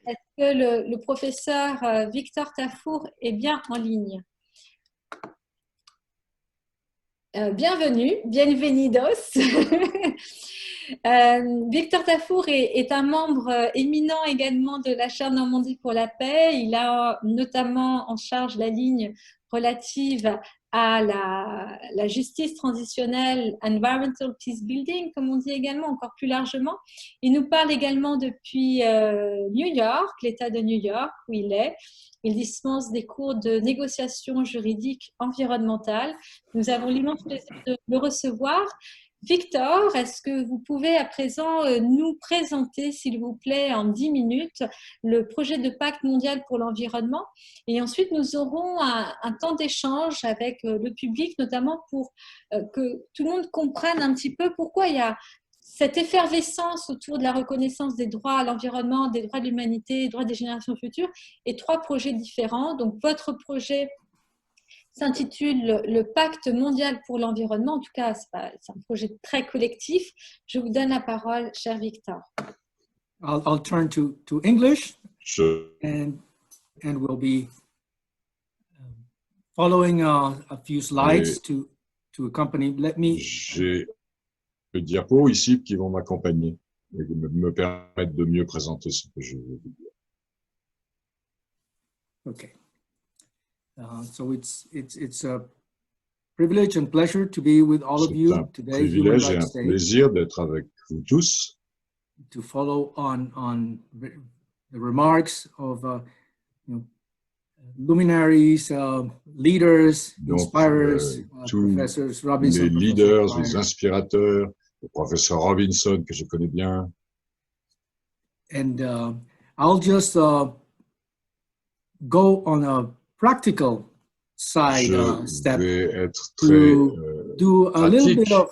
Est-ce que le professeur Victor TAFUR est bien en ligne? Bienvenue, bienvenidos. Victor TAFUR est un membre éminent également de la chaire Normandie pour la paix. Il a notamment en charge la ligne relative à la justice transitionnelle, environmental peace building, comme on dit également, encore plus largement. Il nous parle également depuis New York, l'État de New York, où il est. Il dispense des cours de négociation juridique environnementale. Nous avons l'immense plaisir de le recevoir. Victor, est-ce que vous pouvez à présent nous présenter, s'il vous plaît, en 10 minutes, le projet de Pacte mondial pour l'environnement? Et ensuite, nous aurons un temps d'échange avec le public, notamment pour que tout le monde comprenne un petit peu pourquoi il y a cette effervescence autour de la reconnaissance des droits à l'environnement, des droits de l'humanité, des droits des générations futures, et 3 projets différents. Donc, votre projet s'intitule le Pacte mondial pour l'environnement. En tout cas, c'est un projet très collectif. Je vous donne la parole, cher Victor. I'll turn to English, and we'll be following a few slides to accompany. Let me. J'ai des diapos ici qui vont m'accompagner et me permettre de mieux présenter ce que je veux dire. Okay. So it's a privilege and pleasure to be with all of you today. C'est un privilège et un plaisir d'être avec vous tous. To follow on the remarks of luminaries, leaders, inspirers, professors Robinson. Les leaders, les inspirateurs, le professeur Robinson que je connais bien. And I'll just go on a practical side step to do a little bit of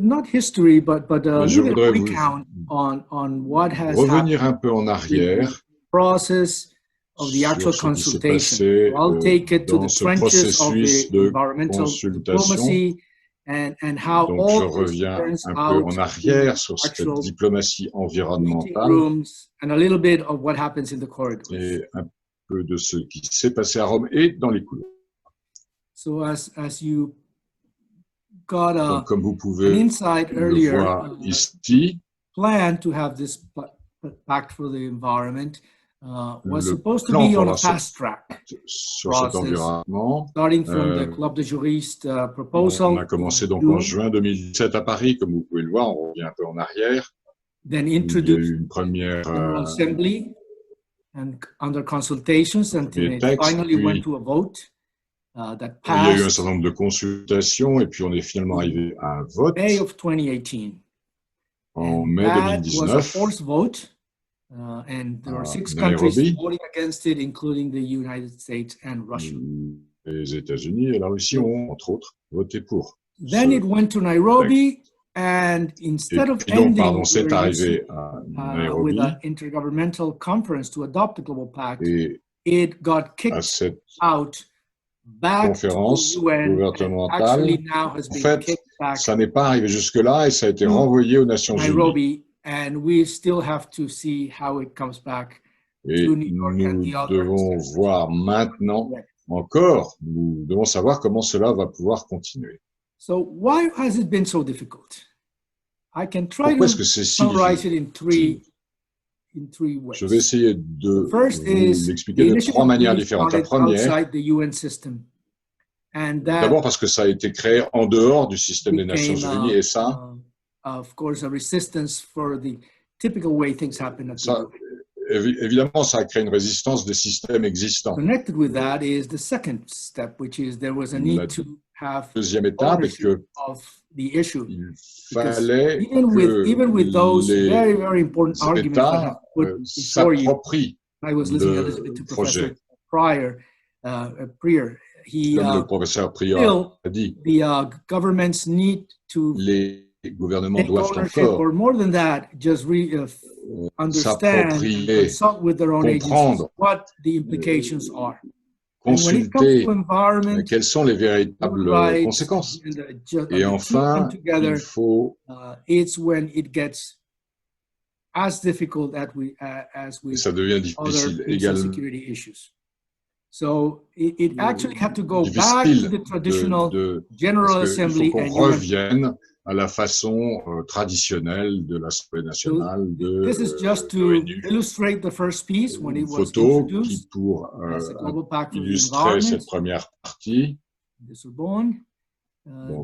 not history, but a little bit of recount on what has revenir un peu en arrière, process of the actual consultation. I'll take it to the trenches of the environmental diplomacy and how donc all je reviens un peu en arrière sur cette diplomatie environnementale and a little bit of what happens in the corridors. Et un peu de ce qui s'est passé à Rome et dans les couloirs. So as you got donc, comme vous pouvez an insight earlier, le voir ici, plan to have this pact for the environment was supposed to be on a fast track sur cet environnement. Starting from the Club de juristes proposal. On a commencé donc en juin 2017 à Paris, comme vous pouvez le voir, on revient un peu en arrière. Then Il y a introduced eu une première General Assembly and under consultations until it texte, finally puis went to a vote that il y a eu un passed certain nombre de consultations et puis on est finalement arrivé à un vote May of 2018. en And mai that was a 2019 forced vote. And there were 6 Nairobi. countries voting against it, including the United States and Russia. Les États-Unis et la Russie ont, entre autres, voté pour. Then it went to Nairobi, and instead of ending c'est arrivé à Nairobi, with an intergovernmental conference to adopt the Global Pact, et it got kicked à cette out back conférence to the UN, gouvernementale, actually now has en been fait, kicked back ça n'est pas arrivé jusque-là et ça a été renvoyé aux Nations Unies. Nairobi, and we still have to see how it comes back Et to New York and the nous other devons voir maintenant, encore, nous devons savoir comment cela va pouvoir continuer. So why has it been so difficult? I can try Pourquoi est-ce to que c'est si summarize it difficile? in three ways. Je vais essayer de First vous l'expliquer de 3 manières différentes. La première, outside the UN system, and that d'abord parce que ça a été créé en dehors du système des Nations Unies et ça, of course, a resistance for the typical way things happen at the ça UN. évidemment, ça a créé une résistance des systèmes existants. Connected with that is the second step, which is there was a need to have Deuxième étape est que of the issue. il fallait Even with those les very, very important arguments that have États put before you, s'approprient I was listening a little bit to Professor Prior. He comme le professeur Prior still a dit, the governments need to les gouvernements take doivent ownership, encore or more than that, just understand and s'approprier, consult with their own agencies comprendre, what the implications are. And when it comes consulter to environment, quelles sont les véritables rights, conséquences. and Et the two enfin, come together, il faut it's when it gets as difficult as with ça devient difficile également. So it actually had to go back to the traditional General Assembly. Il faut qu'on revienne à la façon traditionnelle de l'Assemblée nationale de This is just to illustrate the first piece when it was introduced pour as a Global Pact for the illustrer environment. cette première partie.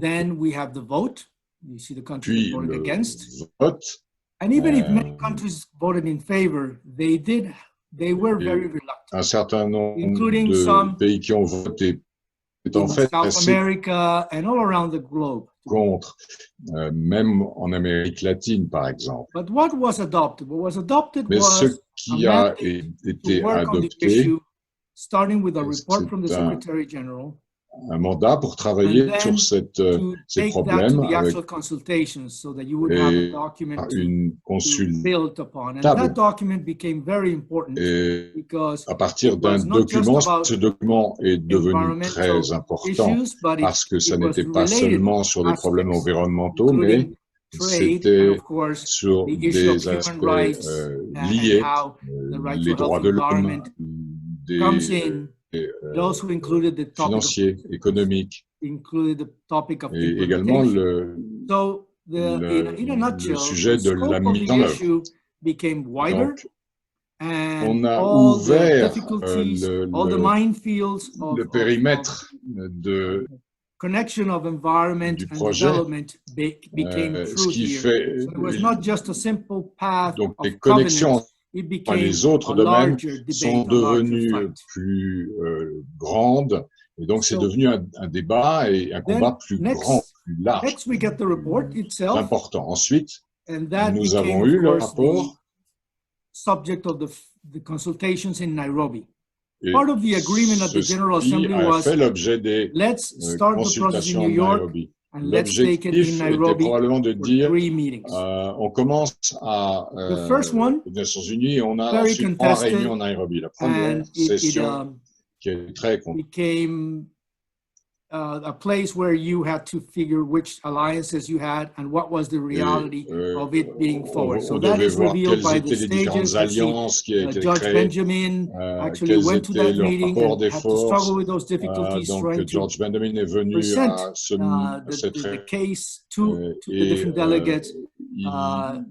Then we have the vote. You see the countries that voted against. Vote. And even if many countries voted in favor, they were very reluctant. Un certain nombre including de some pays qui ont voté en fait South America and all around the globe. Contre, même en Amérique latine, par exemple. But what was adopted? What was adopted Mais was ce qui a été adopté, starting with a report from the Secretary General. Un mandat pour travailler sur ces problèmes avec une consultable. Et à partir d'un document, ce document est devenu très important parce que ça n'était pas seulement sur des problèmes environnementaux, mais c'était sur des aspects liés, les droits de l'homme, those who included the topic financiers, économiques, et également le sujet de la mise en œuvre. Donc, on a ouvert le périmètre du projet, ce qui fait donc les connexions. Les autres domaines sont devenus plus grandes, et donc c'est devenu un débat et un combat plus grand, plus large, plus important. Ensuite, nous avons eu le rapport. Et ceci a fait l'objet des consultations de Nairobi. L'objectif était probablement de dire on commence à les Nations Unies et on a ensuite 3 réunions à Nairobi. La première session qui est très compliquée. A place where you had to figure which alliances you had and what was the reality of it being forward. So that is revealed by the stages. Judge Benjamin actually went to that meeting and had to struggle with those difficulties, trying to present the case to the different delegates,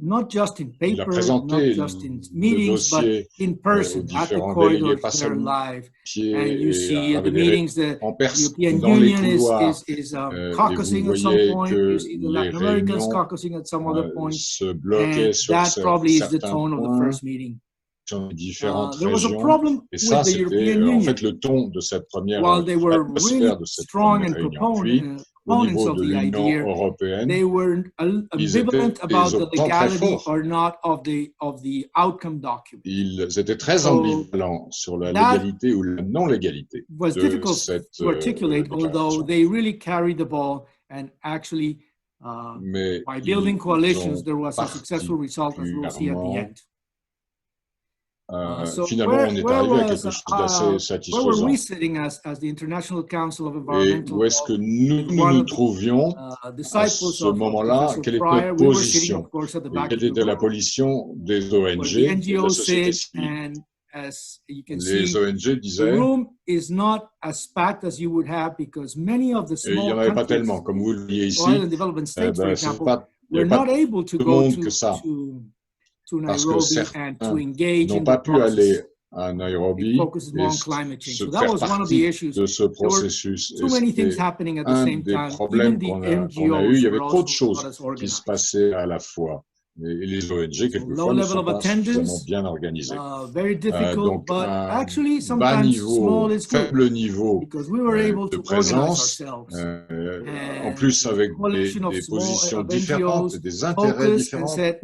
not just in paper, not just in meetings, but in person at the corridors there live. And you see at the meetings the European Union is caucusing at some point, you see the Latin Americans caucusing at some other point, and that probably is the tone of the first meeting. There was a problem with the European Union. While they were really strong and proponents of the idea, they were ambivalent about the legality or not of the outcome document. Ils étaient très ambivalents sur la légalité ou la non-légalité was difficult to articulate, although they really carried the ball, and actually by building coalitions there was a successful result, as we'll see at the end. Finalement, on est arrivé à quelque chose d'assez satisfaisant. Et où est-ce que nous trouvions à ce moment-là? Quelle était notre position? Et quelle était la position des ONG et de la société civile? Les ONG disaient, et il n'y en avait pas tellement, comme vous le voyez ici, il n'y avait pas tout le monde que ça. Parce que certains n'ont pas pu aller à Nairobi et se faire partie de ce processus. Et c'était un des problèmes qu'on a eu. Il y avait trop de choses qui se passaient à la fois. Et les ONG, quelquefois, ne sont pas suffisamment bien organisées. Donc, un bas niveau, faible niveau de présence, en plus avec des positions différentes, des intérêts différents. Les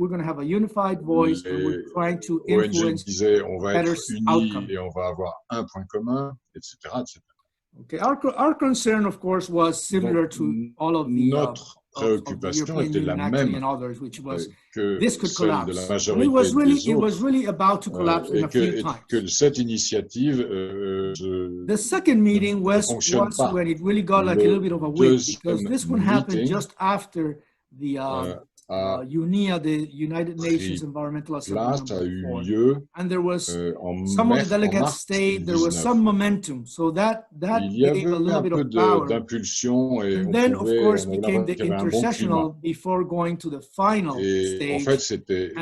ONG disaient on va être unis et on va avoir un point commun, etc. etc. Okay. Our concern, of course, was similar to all of the préoccupation était la même que celle de la majorité des autres. It was really about to collapse in a few times. Que cette initiative the second meeting was when it really got like a little bit of a whip, because this one happened just after the a UNEA, the United Nations Environmental Assembly place, a eu #4. lieu And there was some of the delegates stayed. There was some momentum, so that il y gave avait a little un bit peu of power. d'impulsion et And on then, of course, avait became l'impression the qu'il y avait un bon climat. international before going to the final Et en stage. fait, c'était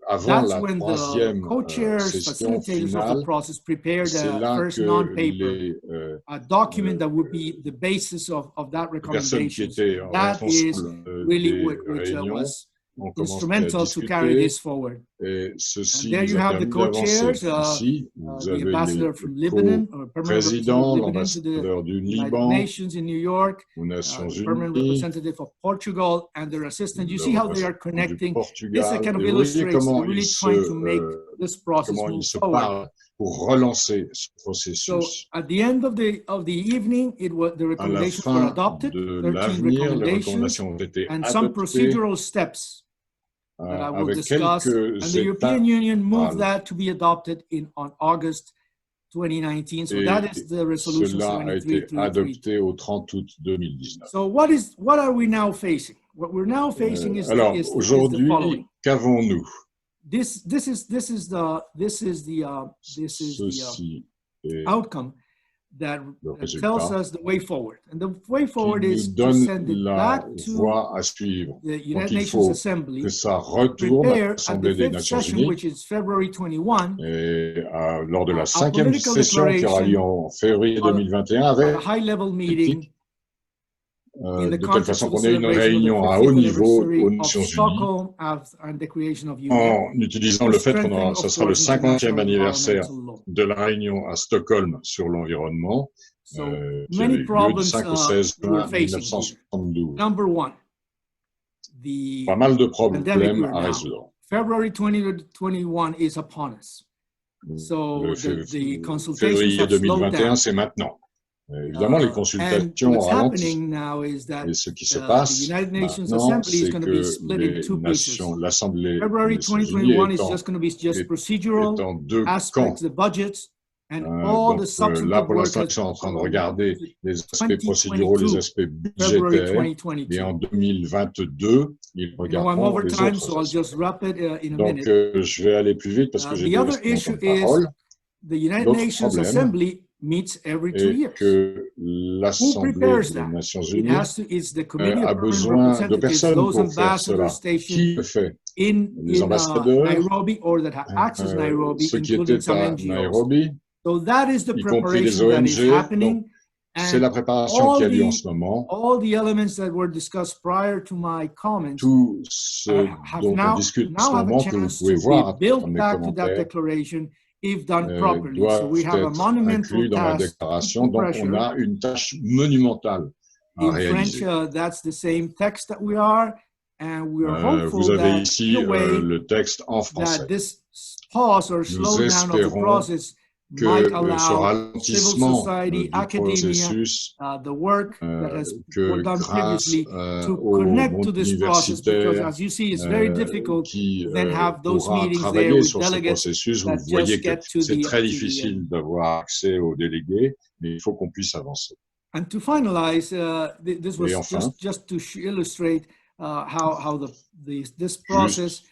avant That's la when the troisième co-chairs, session facilitators of the finale, process prepared c'est a là first que non-paper, a document that would be the basis of that les personnes qui recommendation. étaient That is responsables really des which réunions was ont commencé à instrumental to carry discuter. this forward. Et And ceci there nous you a have the permis d'avancer. co-chairs, Ici, vous the avez ambassador les from Lebanon, or permanent representative co-présidents, of Lebanon to the l'ambassadeur du United Liban, Nations in New York, aux Nations the permanent Unies, representative of Portugal, and their assistant. You le see how they are représentant du connecting. This Portugal. kind of Et vous voyez illustrates comment really ils trying to make this process comment move ils se forward. parlent pour relancer ce processus. So at the end of the evening, the recommendations were adopted, de 13 les recommendations, recommandations ont été and some adoptées, procedural steps that I will avec discuss. quelques And the European Union moved étapes. that to be adopted on August 2019. So that is the resolution Cela a été 7333. adopté au 30 août 2019. So what are we now facing? What we're now facing is the aujourd'hui, following. Qu'avons-nous? This is the outcome that tells us the way forward. And the way forward is to send it back to the United Nations Assembly, que ça retourne à l'Assemblée des Nations Unies, which is February 21, et lors de la 5e session qui aura lieu en février 2021 avec a high-level meeting de telle façon qu'on ait une réunion à haut niveau aux Nations Unies en utilisant le fait que ce sera le 50e anniversaire de la réunion à Stockholm sur l'environnement qui a eu lieu du 5 au 16 juin 1972. Pas mal de problèmes à résoudre. February 2021 is upon us. So the consultations février 2021, c'est maintenant. Évidemment, les consultations ralentissent. Et ce qui se passe maintenant, c'est que l'Assemblée des Nations Unies est en deux camps. Donc là, pour l'instant, ils sont en train de regarder les aspects procéduraux, les aspects budgétaires. Et en 2022, ils regarderont les autres aspects. Donc, je vais aller plus vite parce que j'ai des parole. L'autre problème, meets every 2 years. Que l'Assemblée des Nations Unies a besoin de personnes pour faire cela. Qui le fait? Les ambassadeurs, ceux qui étaient à Nairobi, y compris les ONG. C'est la préparation qui a lieu en ce moment. Tout ce dont on discute en ce moment, que vous pouvez voir dans mes commentaires, doivent être inclus dans la déclaration. Donc, on a une tâche monumentale à réaliser. Vous avez ici le texte en français. Nous espérons que ce ralentissement du processus, que grâce au monde universitaire qui pourra travailler sur ce processus, vous voyez que c'est très difficile d'avoir accès aux délégués, mais il faut qu'on puisse avancer. And to finalize, this was just to illustrate how this process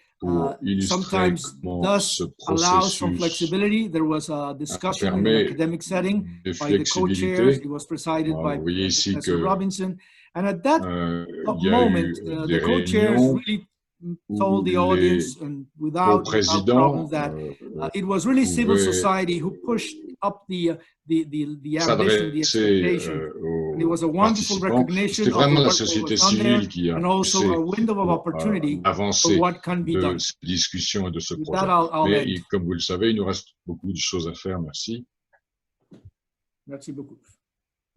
sometimes does allow some flexibility. There was a discussion in an academic setting by the co-chairs. It was presided by Professor Robinson. And at that moment, the co-chairs really told the audience, and without problem, that it was really civil society who pushed up the ambition, the expectation. And it was a wonderful recognition of what was done there, and also a window of opportunity for what can be done. Discussion et de ce projet. Mais comme vous le savez, il nous reste beaucoup de choses à faire. Merci. Merci beaucoup.